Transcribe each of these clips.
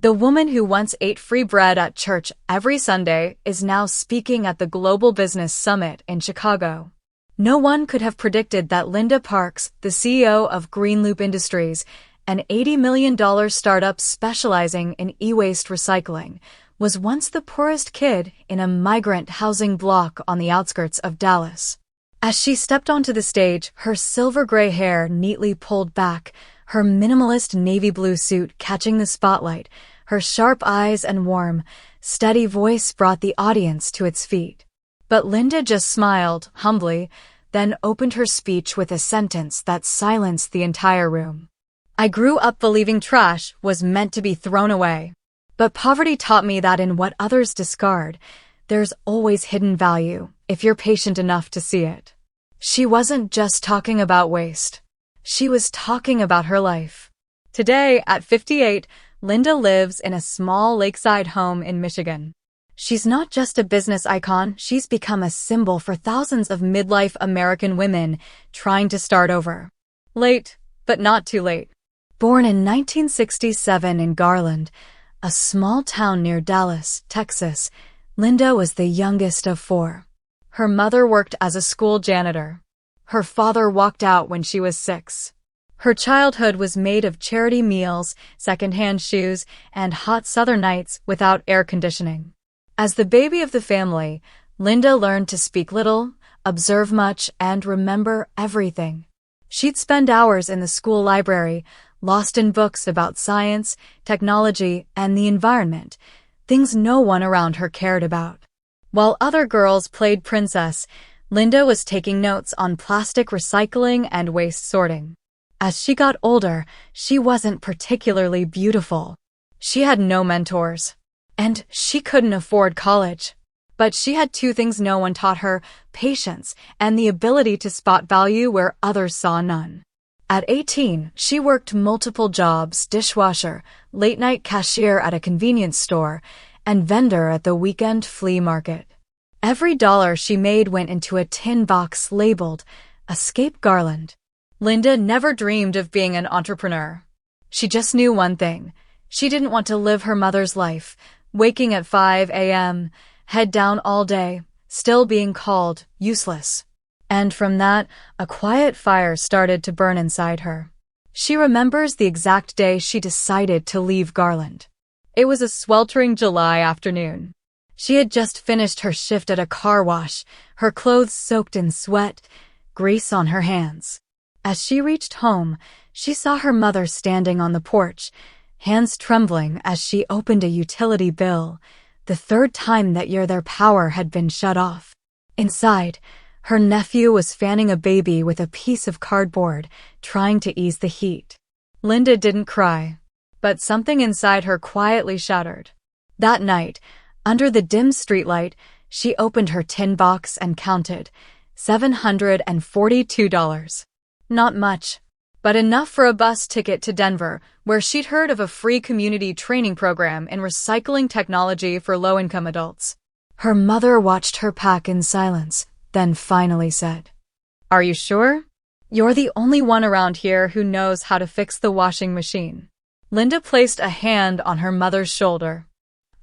The woman who once ate free bread at church every Sunday is now speaking at the Global Business Summit in Chicago. No one could have predicted that Linda Parks, the CEO of Green Loop Industries, an $80 million startup specializing in e-waste recycling, was once the poorest kid in a migrant housing block on the outskirts of Dallas. As she stepped onto the stage, her silver-gray hair neatly pulled back, her minimalist navy blue suit catching the spotlight, her sharp eyes and warm, steady voice brought the audience to its feet. But Linda just smiled, humbly, then opened her speech with a sentence that silenced the entire room. I grew up believing trash was meant to be thrown away. But poverty taught me that in what others discard, there's always hidden value, if you're patient enough to see it. She wasn't just talking about waste. She was talking about her life. Today, at 58, Linda lives in a small lakeside home in Michigan. She's not just a business icon, she's become a symbol for thousands of midlife American women trying to start over. Late, but not too late. Born in 1967 in Garland, a small town near Dallas, Texas, Linda was the youngest of four. Her mother worked as a school janitor. Her father walked out when she was 6. Her childhood was made of charity meals, secondhand shoes, and hot southern nights without air conditioning. As the baby of the family, Linda learned to speak little, observe much, and remember everything. She'd spend hours in the school library, lost in books about science, technology, and the environment, things no one around her cared about. While other girls played princess, Linda was taking notes on plastic recycling and waste sorting. As she got older, she wasn't particularly beautiful. She had no mentors. And she couldn't afford college. But she had two things no one taught her: patience and the ability to spot value where others saw none. At 18, she worked multiple jobs: dishwasher, late-night cashier at a convenience store, and vendor at the weekend flea market. Every dollar she made went into a tin box labeled Escape Garland. Linda never dreamed of being an entrepreneur. She just knew one thing. She didn't want to live her mother's life, waking at 5 a.m., head down all day, still being called useless. And from that, a quiet fire started to burn inside her. She remembers the exact day she decided to leave Garland. It was a sweltering July afternoon. She had just finished her shift at a car wash, her clothes soaked in sweat, grease on her hands. As she reached home, she saw her mother standing on the porch, hands trembling as she opened a utility bill, the third time that year their power had been shut off. Inside, her nephew was fanning a baby with a piece of cardboard, trying to ease the heat. Linda didn't cry, but something inside her quietly shattered. That night, under the dim streetlight, she opened her tin box and counted $742. Not much, but enough for a bus ticket to Denver, where she'd heard of a free community training program in recycling technology for low-income adults. Her mother watched her pack in silence, then finally said, "Are you sure? You're the only one around here who knows how to fix the washing machine." Linda placed a hand on her mother's shoulder.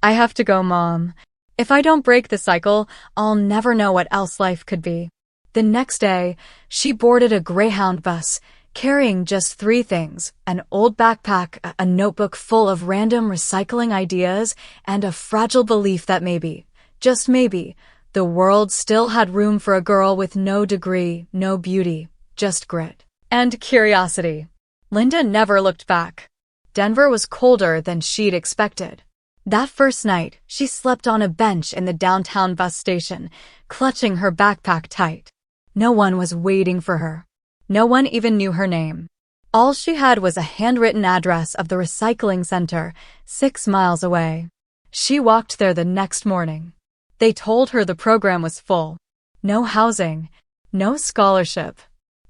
"I have to go, Mom. If I don't break the cycle, I'll never know what else life could be." The next day, she boarded a Greyhound bus, carrying just 3 things: an old backpack, a notebook full of random recycling ideas, and a fragile belief that maybe, just maybe, the world still had room for a girl with no degree, no beauty, just grit and curiosity. Linda never looked back. Denver was colder than she'd expected. That first night, she slept on a bench in the downtown bus station, clutching her backpack tight. No one was waiting for her. No one even knew her name. All she had was a handwritten address of the recycling center, 6 miles away. She walked there the next morning. They told her the program was full. No housing, no scholarship.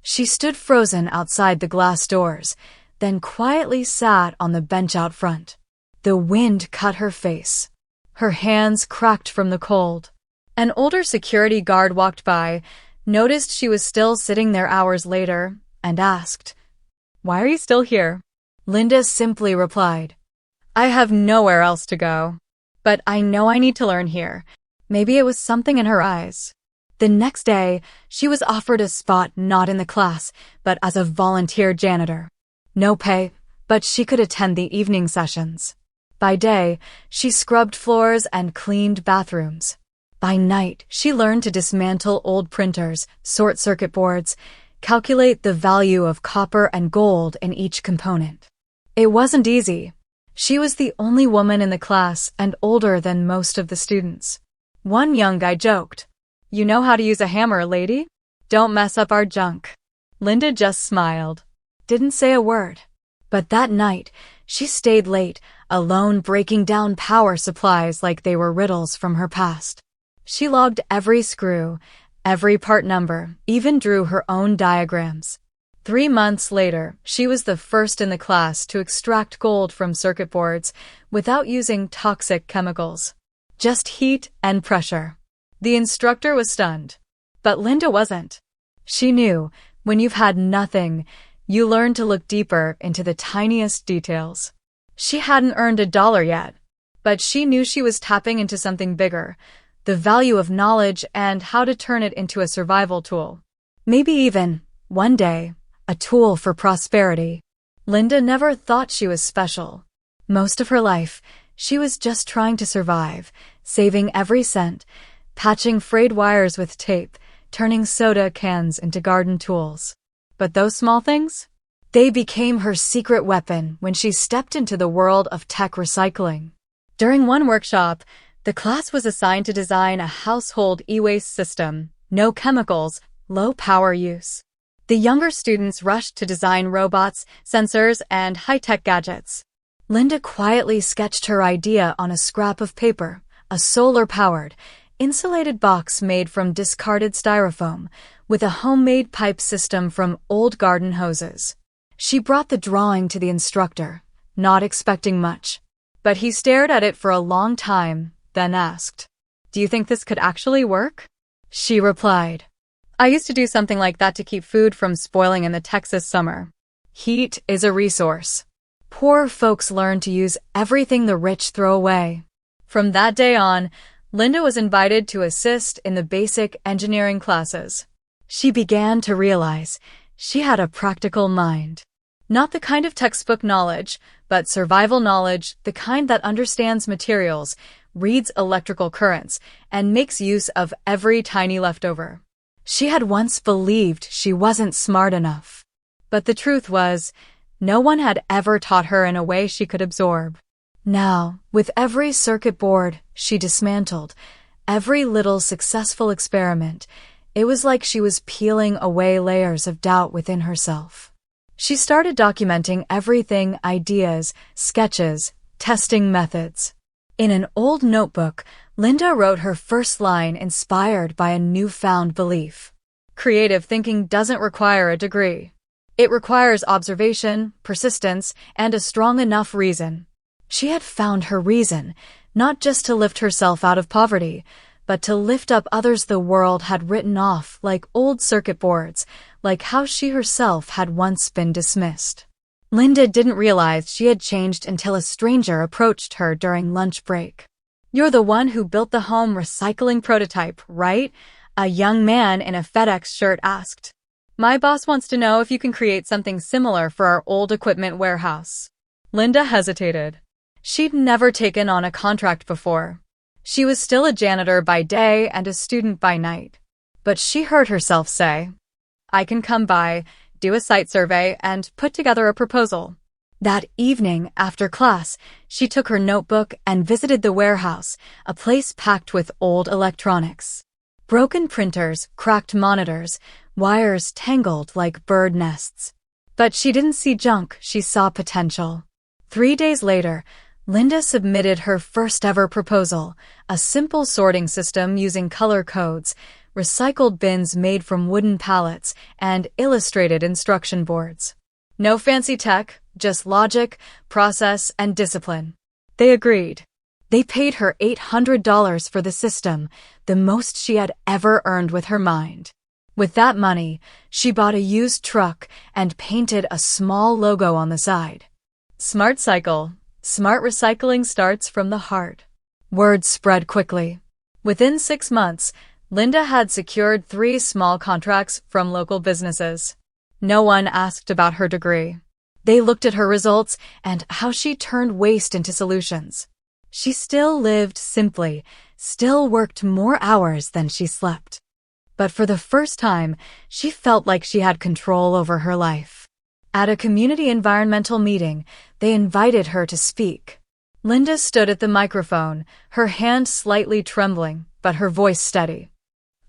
She stood frozen outside the glass doors, then quietly sat on the bench out front. The wind cut her face. Her hands cracked from the cold. An older security guard walked by, noticed she was still sitting there hours later, and asked, "Why are you still here?" Linda simply replied, I have nowhere else to go. But I know I need to learn here. Maybe it was something in her eyes. The next day, she was offered a spot not in the class, but as a volunteer janitor. No pay, but she could attend the evening sessions. By day, she scrubbed floors and cleaned bathrooms. By night, she learned to dismantle old printers, sort circuit boards, calculate the value of copper and gold in each component. It wasn't easy. She was the only woman in the class and older than most of the students. One young guy joked, "You know how to use a hammer, lady? Don't mess up our junk." Linda just smiled, didn't say a word. But that night, she stayed late, alone breaking down power supplies like they were riddles from her past. She logged every screw, every part number, even drew her own diagrams. 3 months later, she was the first in the class to extract gold from circuit boards without using toxic chemicals. Just heat and pressure. The instructor was stunned. But Linda wasn't. She knew, when you've had nothing, you learn to look deeper into the tiniest details. She hadn't earned $1 yet, but she knew she was tapping into something bigger, the value of knowledge and how to turn it into a survival tool. Maybe even, one day, a tool for prosperity. Linda never thought she was special. Most of her life, she was just trying to survive, saving every cent, patching frayed wires with tape, turning soda cans into garden tools. But those small things? They became her secret weapon when she stepped into the world of tech recycling. During one workshop, the class was assigned to design a household e-waste system, no chemicals, low power use. The younger students rushed to design robots, sensors, and high-tech gadgets. Linda quietly sketched her idea on a scrap of paper, a solar-powered, insulated box made from discarded styrofoam, with a homemade pipe system from old garden hoses. She brought the drawing to the instructor, not expecting much. But he stared at it for a long time, then asked, "Do you think this could actually work?" She replied, "I used to do something like that to keep food from spoiling in the Texas summer. Heat is a resource. Poor folks learn to use everything the rich throw away." From that day on, Linda was invited to assist in the basic engineering classes. She began to realize she had a practical mind. Not the kind of textbook knowledge, but survival knowledge, the kind that understands materials, reads electrical currents, and makes use of every tiny leftover. She had once believed she wasn't smart enough. But the truth was, no one had ever taught her in a way she could absorb. Now, with every circuit board she dismantled, every little successful experiment, it was like she was peeling away layers of doubt within herself. She started documenting everything: ideas, sketches, testing methods. In an old notebook, Linda wrote her first line inspired by a newfound belief. Creative thinking doesn't require a degree. It requires observation, persistence, and a strong enough reason. She had found her reason, not just to lift herself out of poverty, but to lift up others the world had written off like old circuit boards, like how she herself had once been dismissed. Linda didn't realize she had changed until a stranger approached her during lunch break. "You're the one who built the home recycling prototype, right?" a young man in a FedEx shirt asked. "My boss wants to know if you can create something similar for our old equipment warehouse." Linda hesitated. She'd never taken on a contract before. She was still a janitor by day and a student by night. But she heard herself say, "I can come by, do a site survey, and put together a proposal." That evening, after class, she took her notebook and visited the warehouse, a place packed with old electronics. Broken printers, cracked monitors, wires tangled like bird nests. But she didn't see junk, she saw potential. 3 days later, Linda submitted her first-ever proposal, a simple sorting system using color codes, recycled bins made from wooden pallets, and illustrated instruction boards. No fancy tech, just logic, process, and discipline. They agreed. They paid her $800 for the system, the most she had ever earned with her mind. With that money, she bought a used truck and painted a small logo on the side. "Smart Cycle, Smart recycling starts from the heart. Word spread quickly. Within 6 months, Linda had secured 3 small contracts from local businesses. No one asked about her degree. They looked at her results and how she turned waste into solutions. She still lived simply, still worked more hours than she slept. But for the first time, she felt like she had control over her life. At a community environmental meeting, they invited her to speak. Linda stood at the microphone, her hand slightly trembling, but her voice steady.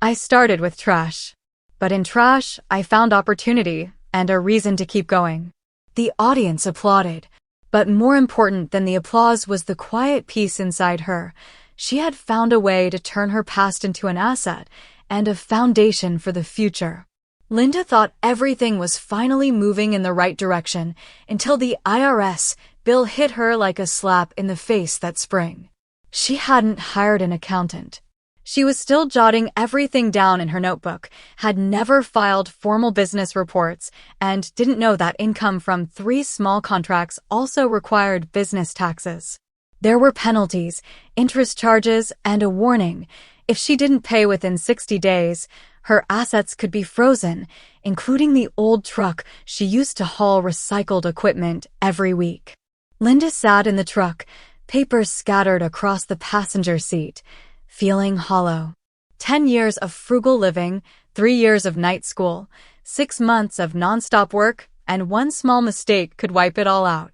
I started with trash. But in trash, I found opportunity and a reason to keep going. The audience applauded. But more important than the applause was the quiet peace inside her. She had found a way to turn her past into an asset and a foundation for the future. Linda thought everything was finally moving in the right direction until the IRS bill hit her like a slap in the face that spring. She hadn't hired an accountant. She was still jotting everything down in her notebook, had never filed formal business reports, and didn't know that income from 3 small contracts also required business taxes. There were penalties, interest charges, and a warning. If she didn't pay within 60 days, her assets could be frozen, including the old truck she used to haul recycled equipment every week. Linda sat in the truck, papers scattered across the passenger seat, feeling hollow. 10 years of frugal living, 3 years of night school, 6 months of nonstop work, and one small mistake could wipe it all out.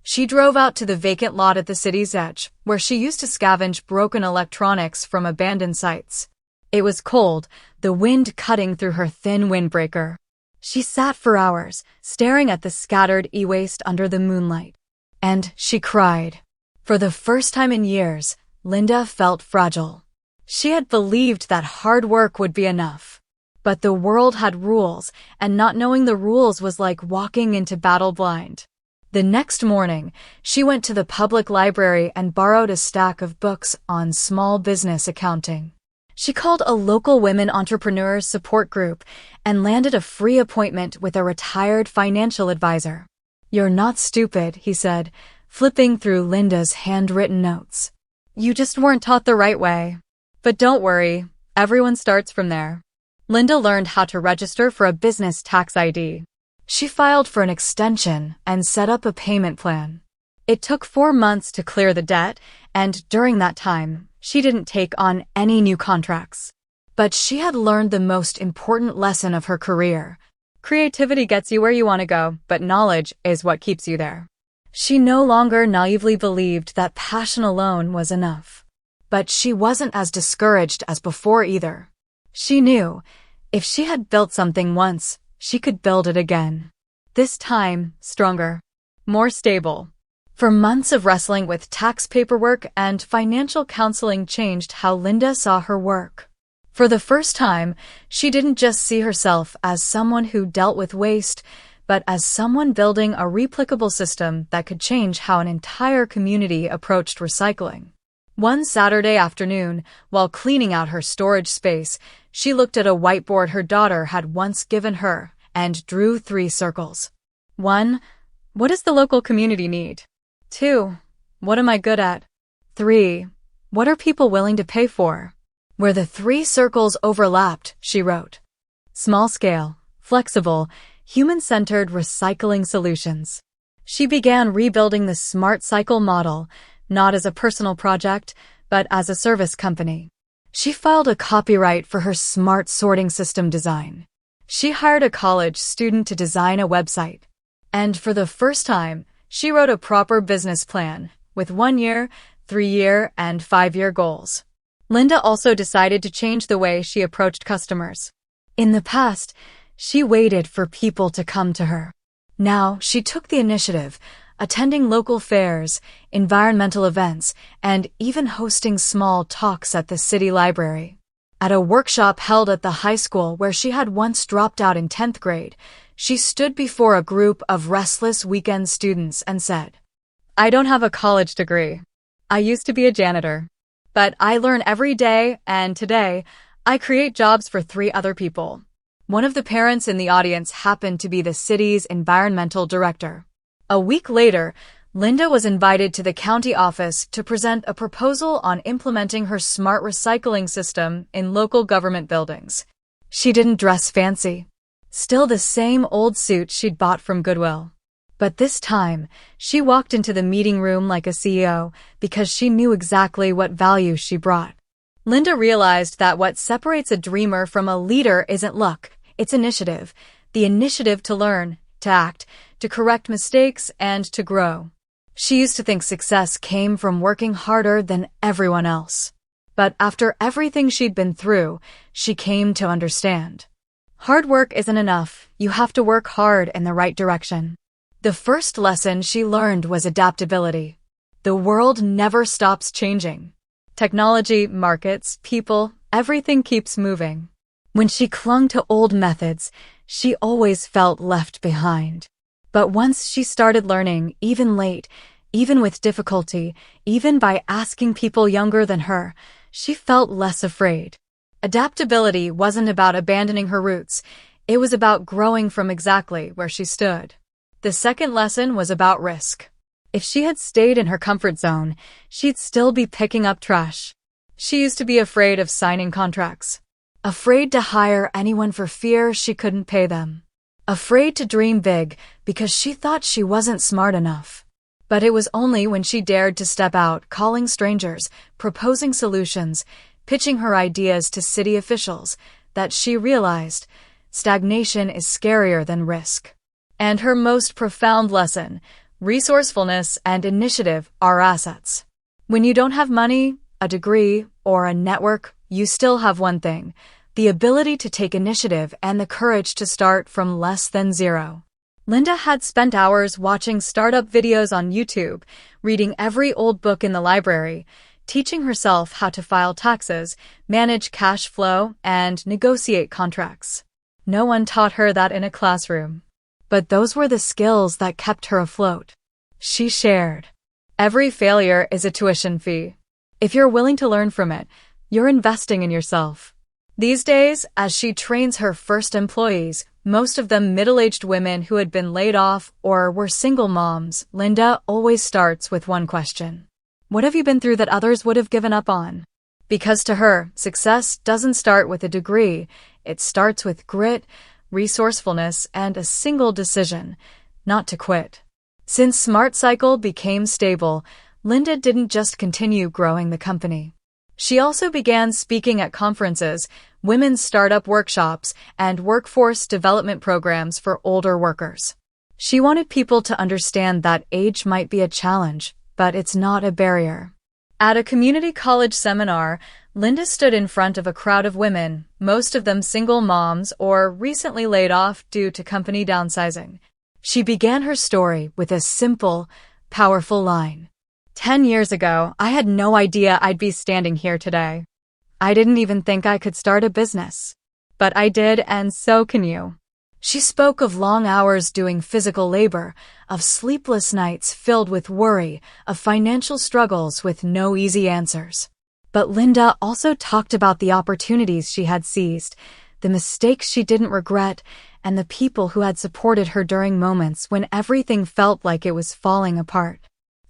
She drove out to the vacant lot at the city's edge, where she used to scavenge broken electronics from abandoned sites. It was cold, the wind cutting through her thin windbreaker. She sat for hours, staring at the scattered e-waste under the moonlight. And she cried. For the first time in years, Linda felt fragile. She had believed that hard work would be enough. But the world had rules, and not knowing the rules was like walking into battle blind. The next morning, she went to the public library and borrowed a stack of books on small business accounting. She called a local women entrepreneurs support group and landed a free appointment with a retired financial advisor. You're not stupid, he said, flipping through Linda's handwritten notes. You just weren't taught the right way. But don't worry, everyone starts from there. Linda learned how to register for a business tax ID. She filed for an extension and set up a payment plan. It took 4 months to clear the debt, and during that time, she didn't take on any new contracts. But she had learned the most important lesson of her career. Creativity gets you where you want to go, but knowledge is what keeps you there. She no longer naively believed that passion alone was enough. But she wasn't as discouraged as before either. She knew, if she had built something once, she could build it again. This time, stronger, more stable. For months of wrestling with tax paperwork and financial counseling changed how Linda saw her work. For the first time, she didn't just see herself as someone who dealt with waste, but as someone building a replicable system that could change how an entire community approached recycling. One Saturday afternoon, while cleaning out her storage space, she looked at a whiteboard her daughter had once given her and drew 3 circles. 1. What does the local community need? 2. What am I good at? 3. What are people willing to pay for? Where the 3 circles overlapped, she wrote. Small scale, flexible, human-centered recycling solutions. She began rebuilding the Smart Cycle model, not as a personal project, but as a service company. She filed a copyright for her smart sorting system design. She hired a college student to design a website. And for the first time, she wrote a proper business plan, with 1-year, 3-year, and 5-year goals. Linda also decided to change the way she approached customers. In the past, she waited for people to come to her. Now, she took the initiative, attending local fairs, environmental events, and even hosting small talks at the city library. At a workshop held at the high school where she had once dropped out in 10th grade, she stood before a group of restless weekend students and said, I don't have a college degree. I used to be a janitor. But I learn every day, and today, I create jobs for 3 other people. One of the parents in the audience happened to be the city's environmental director. A week later, Linda was invited to the county office to present a proposal on implementing her smart recycling system in local government buildings. She didn't dress fancy. Still the same old suit she'd bought from Goodwill. But this time, she walked into the meeting room like a CEO because she knew exactly what value she brought. Linda realized that what separates a dreamer from a leader isn't luck, it's initiative. The initiative to learn, to act, to correct mistakes, and to grow. She used to think success came from working harder than everyone else. But after everything she'd been through, she came to understand. Hard work isn't enough, you have to work hard in the right direction. The first lesson she learned was adaptability. The world never stops changing. Technology, markets, people, everything keeps moving. When she clung to old methods, she always felt left behind. But once she started learning, even late, even with difficulty, even by asking people younger than her, she felt less afraid. Adaptability wasn't about abandoning her roots, it was about growing from exactly where she stood. The second lesson was about risk. If she had stayed in her comfort zone, she'd still be picking up trash. She used to be afraid of signing contracts. Afraid to hire anyone for fear she couldn't pay them. Afraid to dream big because she thought she wasn't smart enough. But it was only when she dared to step out, calling strangers, proposing solutions, pitching her ideas to city officials, that she realized stagnation is scarier than risk. And her most profound lesson, resourcefulness and initiative are assets. When you don't have money, a degree, or a network, you still have one thing, the ability to take initiative and the courage to start from less than zero. Linda had spent hours watching startup videos on YouTube, reading every old book in the library, teaching herself how to file taxes, manage cash flow, and negotiate contracts. No one taught her that in a classroom. But those were the skills that kept her afloat. She shared. Every failure is a tuition fee. If you're willing to learn from it, you're investing in yourself. These days, as she trains her first employees, most of them middle-aged women who had been laid off or were single moms, Linda always starts with one question. What have you been through that others would have given up on? Because to her, success doesn't start with a degree, it starts with grit, resourcefulness, and a single decision, not to quit. Since Smart Cycle became stable, Linda didn't just continue growing the company. She also began speaking at conferences, women's startup workshops, and workforce development programs for older workers. She wanted people to understand that age might be a challenge, but it's not a barrier. At a community college seminar, Linda stood in front of a crowd of women, most of them single moms or recently laid off due to company downsizing. She began her story with a simple, powerful line. 10 years ago, I had no idea I'd be standing here today. I didn't even think I could start a business. But I did, and so can you. She spoke of long hours doing physical labor, of sleepless nights filled with worry, of financial struggles with no easy answers. But Linda also talked about the opportunities she had seized, the mistakes she didn't regret, and the people who had supported her during moments when everything felt like it was falling apart.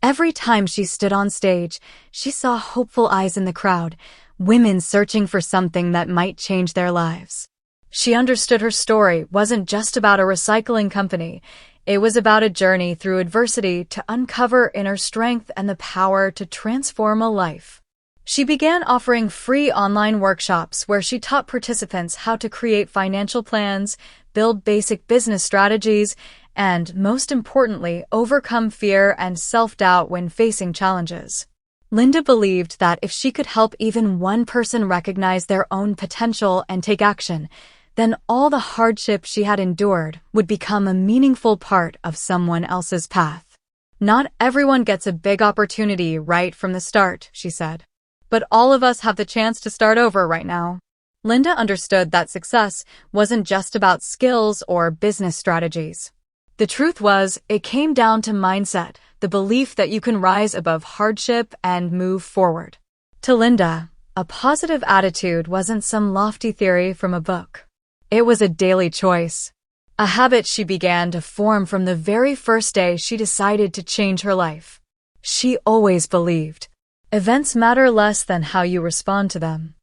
Every time she stood on stage, she saw hopeful eyes in the crowd, women searching for something that might change their lives. She understood her story wasn't just about a recycling company. It was about a journey through adversity to uncover inner strength and the power to transform a life. She began offering free online workshops where she taught participants how to create financial plans, build basic business strategies, and, most importantly, overcome fear and self-doubt when facing challenges. Linda believed that if she could help even one person recognize their own potential and take action, then all the hardship she had endured would become a meaningful part of someone else's path. Not everyone gets a big opportunity right from the start, she said. But all of us have the chance to start over right now. Linda understood that success wasn't just about skills or business strategies. The truth was, it came down to mindset, the belief that you can rise above hardship and move forward. To Linda, a positive attitude wasn't some lofty theory from a book. It was a daily choice. a habit she began to form from the very first day she decided to change her life. She always believed events matter less than how you respond to them.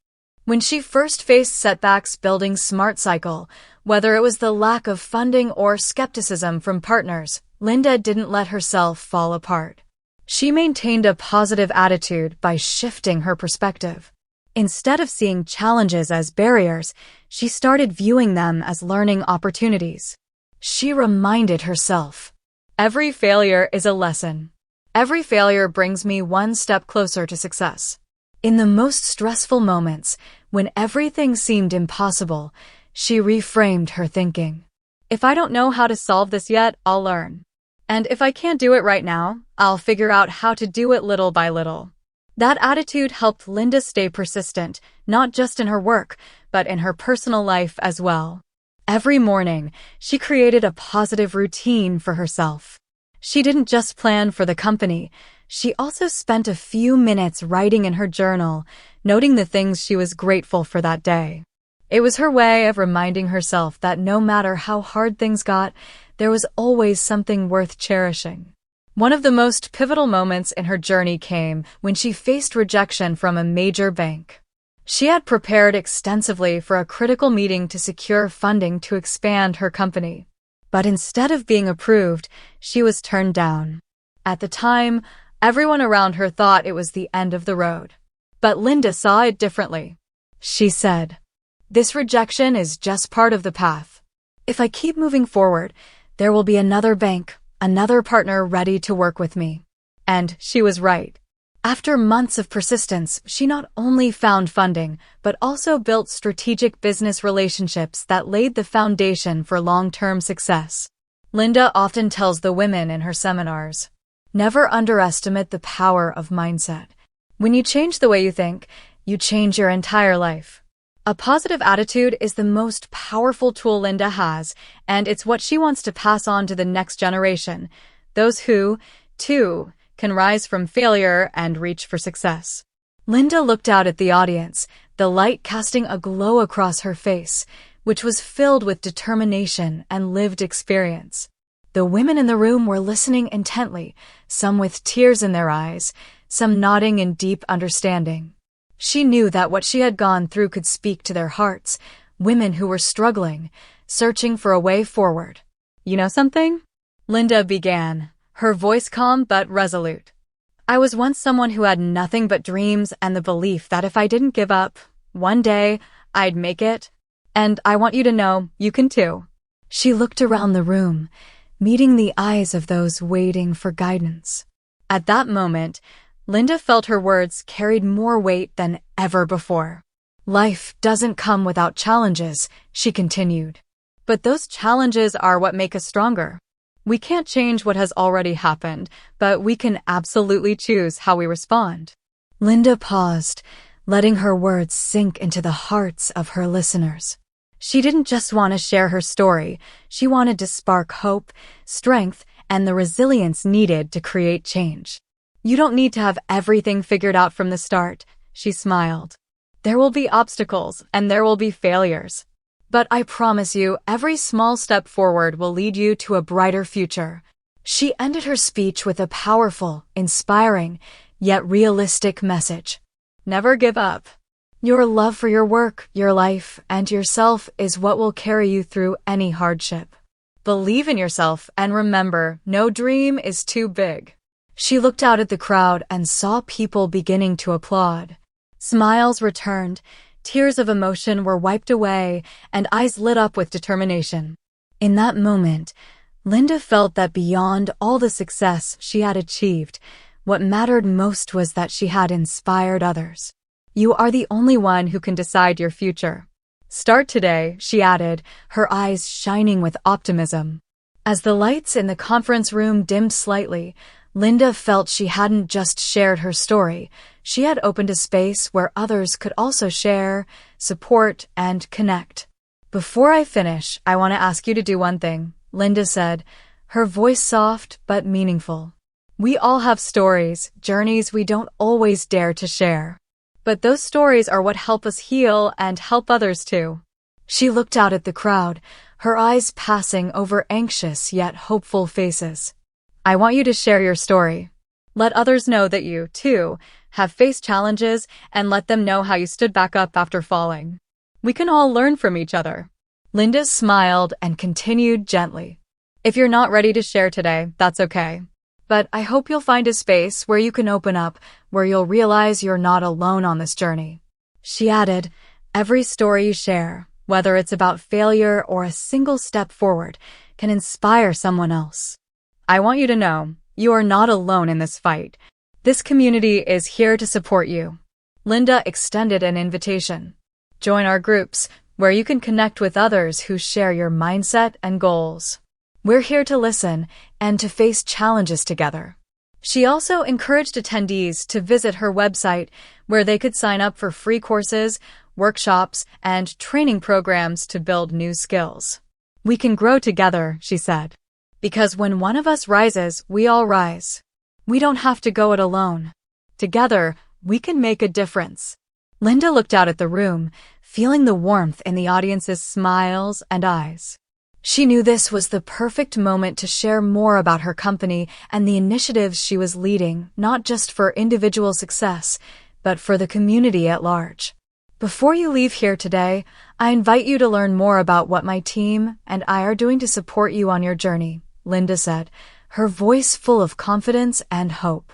When she first faced setbacks building Smart Cycle, whether it was the lack of funding or skepticism from partners, Linda didn't let herself fall apart. She maintained a positive attitude by shifting her perspective. Instead of seeing challenges as barriers, she started viewing them as learning opportunities. She reminded herself, "Every failure is a lesson. Every failure brings me one step closer to success." In the most stressful moments, when everything seemed impossible, she reframed her thinking. "If I don't know how to solve this yet, I'll learn. And if I can't do it right now, I'll figure out how to do it little by little." That attitude helped Linda stay persistent, not just in her work, but in her personal life as well. Every morning, she created a positive routine for herself. She didn't just plan for the company. She also spent a few minutes writing in her journal, noting the things she was grateful for that day. It was her way of reminding herself that no matter how hard things got, there was always something worth cherishing. One of the most pivotal moments in her journey came when she faced rejection from a major bank. She had prepared extensively for a critical meeting to secure funding to expand her company. But instead of being approved, she was turned down. At the time, everyone around her thought it was the end of the road. But Linda saw it differently. She said, "This rejection is just part of the path. If I keep moving forward, there will be another bank, another partner ready to work with me." And she was right. After months of persistence, she not only found funding, but also built strategic business relationships that laid the foundation for long-term success. Linda often tells the women in her seminars, "Never underestimate the power of mindset. When you change the way you think, you change your entire life." A positive attitude is the most powerful tool Linda has, and it's what she wants to pass on to the next generation, those who, too, can rise from failure and reach for success. Linda looked out at the audience, the light casting a glow across her face, which was filled with determination and lived experience. The women in the room were listening intently, some with tears in their eyes, some nodding in deep understanding. She knew that what she had gone through could speak to their hearts, women who were struggling, searching for a way forward. "You know something?" Linda began, her voice calm but resolute. "I was once someone who had nothing but dreams and the belief that if I didn't give up, one day I'd make it. And I want you to know you can too." She looked around the room, meeting the eyes of those waiting for guidance. At that moment, Linda felt her words carried more weight than ever before. "Life doesn't come without challenges," she continued. "But those challenges are what make us stronger. We can't change what has already happened, but we can absolutely choose how we respond." Linda paused, letting her words sink into the hearts of her listeners. She didn't just want to share her story, she wanted to spark hope, strength, and the resilience needed to create change. "You don't need to have everything figured out from the start," she smiled. "There will be obstacles, and there will be failures. But I promise you, every small step forward will lead you to a brighter future." She ended her speech with a powerful, inspiring, yet realistic message. Never give up. Your love for your work, your life, and yourself is what will carry you through any hardship. Believe in yourself and remember, no dream is too big. She looked out at the crowd and saw people beginning to applaud. Smiles returned, tears of emotion were wiped away, and eyes lit up with determination. In that moment, Linda felt that beyond all the success she had achieved, what mattered most was that she had inspired others. "You are the only one who can decide your future. Start today," she added, her eyes shining with optimism. As the lights in the conference room dimmed slightly, Linda felt she hadn't just shared her story, she had opened a space where others could also share, support, and connect. "Before I finish, I want to ask you to do one thing," Linda said, her voice soft but meaningful. "We all have stories, journeys we don't always dare to share. But those stories are what help us heal and help others too." She looked out at the crowd, her eyes passing over anxious yet hopeful faces. I want you to share your story. Let others know that you, too, have faced challenges and let them know how you stood back up after falling. We can all learn from each other. Linda smiled and continued gently. If you're not ready to share today, that's okay. But I hope you'll find a space where you can open up, where you'll realize you're not alone on this journey. She added, every story you share, whether it's about failure or a single step forward, can inspire someone else. I want you to know, you are not alone in this fight. This community is here to support you. Linda extended an invitation. Join our groups, where you can connect with others who share your mindset and goals. We're here to listen and to face challenges together. She also encouraged attendees to visit her website, where they could sign up for free courses, workshops, and training programs to build new skills. We can grow together, she said. Because when one of us rises, we all rise. We don't have to go it alone. Together, we can make a difference. Linda looked out at the room, feeling the warmth in the audience's smiles and eyes. She knew this was the perfect moment to share more about her company and the initiatives she was leading, not just for individual success, but for the community at large. Before you leave here today, I invite you to learn more about what my team and I are doing to support you on your journey, Linda said, her voice full of confidence and hope.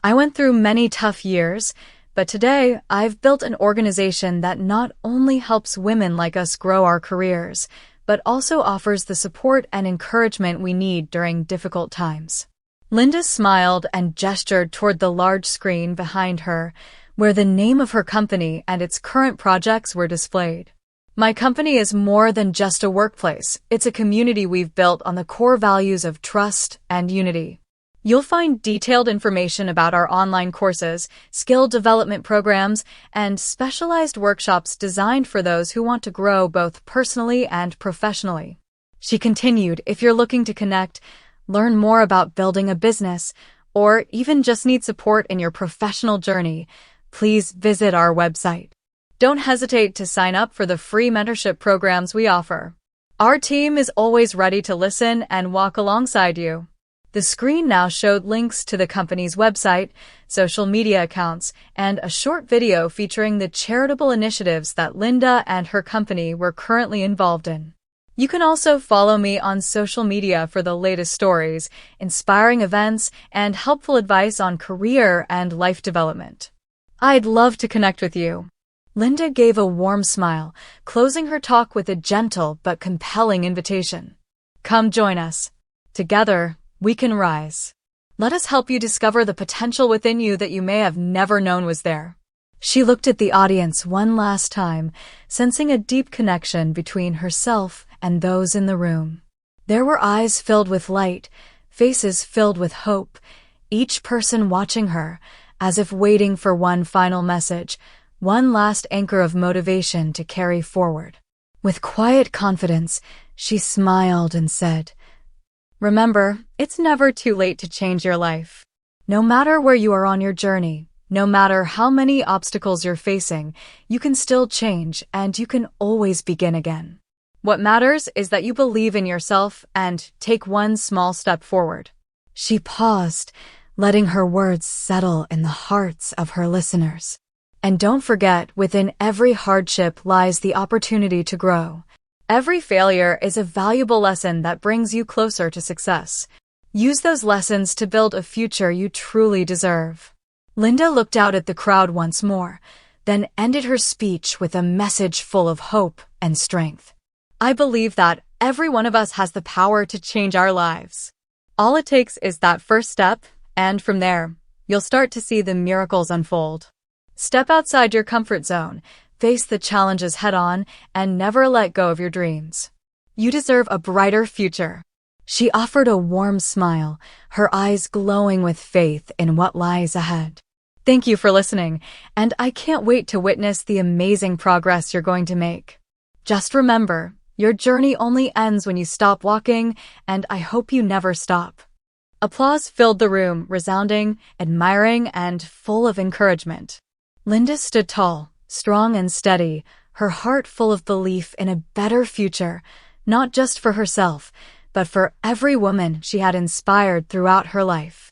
I went through many tough years, but today I've built an organization that not only helps women like us grow our careers, but also offers the support and encouragement we need during difficult times. Linda smiled and gestured toward the large screen behind her, where the name of her company and its current projects were displayed. My company is more than just a workplace. It's a community we've built on the core values of trust and unity. You'll find detailed information about our online courses, skill development programs, and specialized workshops designed for those who want to grow both personally and professionally. She continued, if you're looking to connect, learn more about building a business, or even just need support in your professional journey, please visit our website. Don't hesitate to sign up for the free mentorship programs we offer. Our team is always ready to listen and walk alongside you. The screen now showed links to the company's website, social media accounts, and a short video featuring the charitable initiatives that Linda and her company were currently involved in. You can also follow me on social media for the latest stories, inspiring events, and helpful advice on career and life development. I'd love to connect with you. Linda gave a warm smile, closing her talk with a gentle but compelling invitation. Come join us. Together, we can rise. Let us help you discover the potential within you that you may have never known was there. She looked at the audience one last time, sensing a deep connection between herself and those in the room. There were eyes filled with light, faces filled with hope, each person watching her, as if waiting for one final message, one last anchor of motivation to carry forward. With quiet confidence, she smiled and said, remember, it's never too late to change your life. No matter where you are on your journey, no matter how many obstacles you're facing, you can still change and you can always begin again. What matters is that you believe in yourself and take one small step forward. She paused, letting her words settle in the hearts of her listeners. And don't forget, within every hardship lies the opportunity to grow. Every failure is a valuable lesson that brings you closer to success. Use those lessons to build a future you truly deserve. Linda looked out at the crowd once more, then ended her speech with a message full of hope and strength. I believe that every one of us has the power to change our lives. All it takes is that first step, and from there, you'll start to see the miracles unfold. Step outside your comfort zone, face the challenges head-on, and never let go of your dreams. You deserve a brighter future. She offered a warm smile, her eyes glowing with faith in what lies ahead. Thank you for listening, and I can't wait to witness the amazing progress you're going to make. Just remember, your journey only ends when you stop walking, and I hope you never stop. Applause filled the room, resounding, admiring, and full of encouragement. Linda stood tall, strong and steady, her heart full of belief in a better future, not just for herself, but for every woman she had inspired throughout her life.